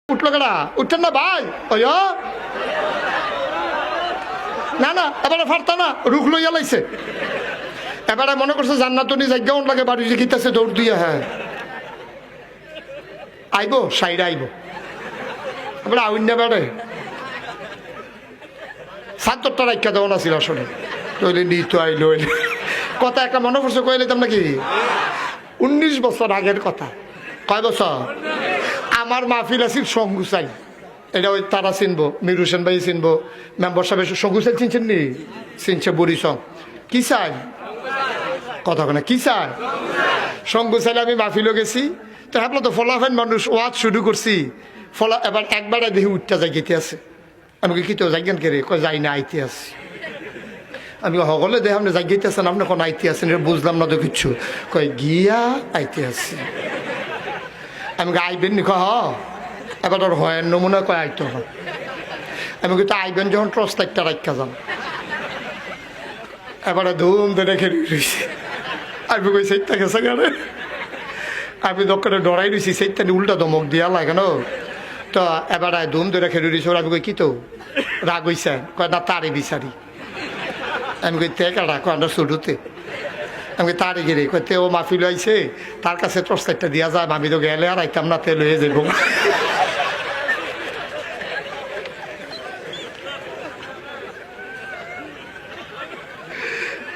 উঠলো কেডা উঠছেন না ভাই ওই না না এবারে ফারতা না রুখ লইয়া লাইছে এবারে মনে করছে জান্নাতনি জায়গাও লাগে বাড়ি যে গীতাছে দৌড় দিয়ে হ্যাঁ আইব সাইডে আইব এবারে আউন না বেড়ে ৭০টা রাখা দেওয়া না ছিল আসলে তৈলে নিত আইলো কথা একটা মনে পড়ছে কইলে তাম নাকি ১৯ বছর আগের কথা কয় বছর আমার মাহফিল আছিল সঙ্গুসাই এটা ওই তারা চিনবো মির হোসেন ভাই চিনবো মেম্বার সাহেব সঙ্গুসাই চিনছেন নি চিনছে বুড়ি সং কি চাই কথা না কি চাই সঙ্গুসাইলে আমি মাহফিলও গেছি তো হ্যাঁ তো ফলাফেন মানুষ ওয়াজ শুরু করছি ফলা এবার একবারে দেখি উঠটা যাই গেতে আছে আমি কি তো যাইগেন কে রে কয় যাই না আইতে আসি আমি সকলে দেখে আপনি যাই গেতে আছেন আপনি কোনো আইতে আসেন বুঝলাম না তো কিচ্ছু কয় গিয়া আইতে আসি আমি আইবেন নি হ এবার ওর হয় নমুনা কয় আইতে হয় আমি কিন্তু আইবেন যখন ট্রস্টাইটটা রাখা যান এবারে ধুম ধরে খেয়ে রয়েছে আমি কই সেইটা গেছে গানে আমি দক্ষিণে ডরাই রয়েছি সেইটা উল্টা দমক দিয়া লাগে না তো এবারে ধুম ধরে খেয়ে রয়েছে আমি কই কি তো রাগ হইছে কয় না তারে বিচারি আমি কই তে কাটা কয় আমরা শুরুতে আমি তারে গেলে কই তে ও মাহফিল আইছে তার কাছে টর্চলাইটটা দিয়া যায় আমি তো গেলে আর আইতাম না তেল হয়ে যাবো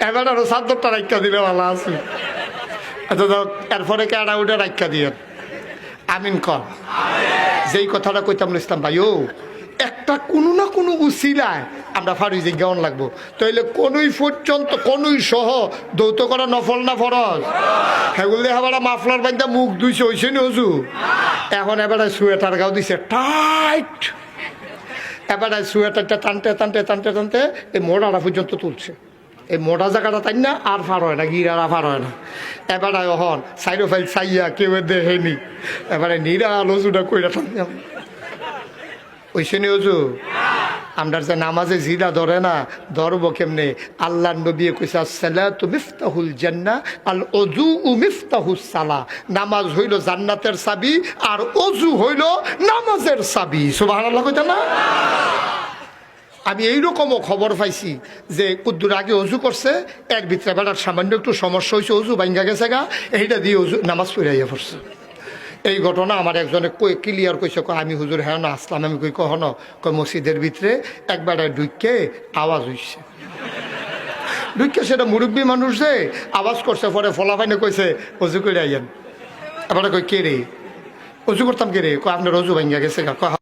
এবার আরো ৭০টা রাখা দিলে ভালো আছে আচ্ছা এরপরে কেডা উঠে রাখা দিয়ে আমিন কর যেই কথাটা কইতাম ইসলাম ভাই ও একটা কোনো না কোনো উসিলায় আমরা ফারুই যে জ্ঞান লাগবো তাইলে কোনই পর্যন্ত কোনই সহ দৌত করা নফল না ফরজ হেগুলি এবারে মাফলার বান্ধা মুখ ধুইছে হইছে নি হজু এখন এবারে সোয়েটার গাও দিছে টাইট এবারে সোয়েটারটা টানতে টানতে টানতে টানতে এই মোড়াটা পর্যন্ত তুলছে এই মোটা জায়গাটা তাই না আর ফার হয় না গিরারা ফার হয় না এবারে হন সাইডো ফাইল চাইয়া কেউ দেখেনি এবারে নিরা লজুটা কইরা টান ওইসে নি হজু আমরা যে নামাজে জিরা ধরে না ধরব কেমনে আল্লাহ নবী কইছে আসসালাতু মিফতাহুল জান্নাহ আল ওযু মিফতাহুস সালাহ নামাজ হইল জান্নাতের চাবি আর ওযু হইল নামাজের চাবি সুবহানাল্লাহ কইতা না আমি এইরকমও খবর পাইছি যে কুদ্দুর আগে অজু করছে এর ভিতরে বেড়ার সামান্য একটু সমস্যা হয়েছে অজু ভাঙ্গা গেছে গা এইটা দিয়ে অজু নামাজ পড়াইয়া পড়ছে এই ঘটনা আমার একজনে ক্লিয়ার কইছে আমি হুজুর হ্যাঁ না আসলাম আমি কই কহন কই মসজিদের ভিতরে একবারে ঢুকে আওয়াজ হইছে ঢুকে সেটা মুরব্বী মানুষ যে আওয়াজ করছে পরে ফলাফাইনে কইছে অজু করে আইয়েন এবারে কই কে রে অজু করতাম কে রে আপনার অজু ভাঙ্গা গেছে গা